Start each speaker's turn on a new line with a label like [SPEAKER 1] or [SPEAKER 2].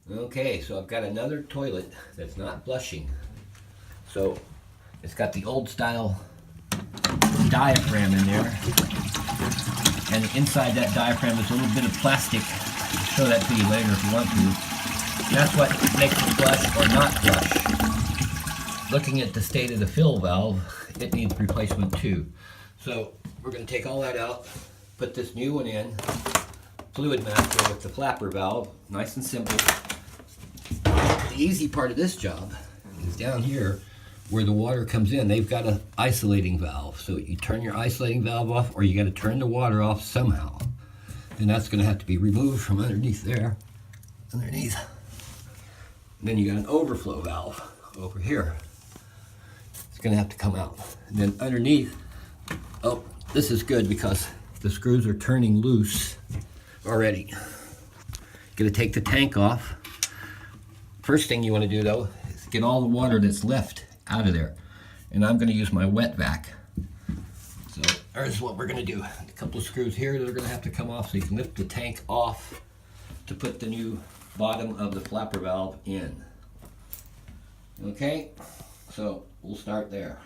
[SPEAKER 1] Okay, so I've got another toilet that's not flushing. So it's got the old style diaphragm in there, and inside that diaphragm is a little bit of plastic. I'll show that to you later if you want to. That's what makes it flush or not flush. Looking at the state of the fill valve, it needs replacement too. So we're going to take all that out, put this new one in, FLUIDMASTER with the flapper valve, nice and simple. The easy part of this job is down here where the water comes in. They've got an isolating valve, so you turn your isolating valve off, or you got to turn the water off somehow. And that's going to have to be removed from underneath there, underneath. And then you got an overflow valve over here. It's going to have to come out. And then underneath, oh, this is good because the screws are turning loose already. Going to take the tank off. First thing you want to do though is get all the water that's left out of there. And I'm going to use my wet vac. So there's what we're going to do. A couple of screws here that are going to have to come off so you can lift the tank off to put the new bottom of the flapper valve in. Okay, so we'll start there.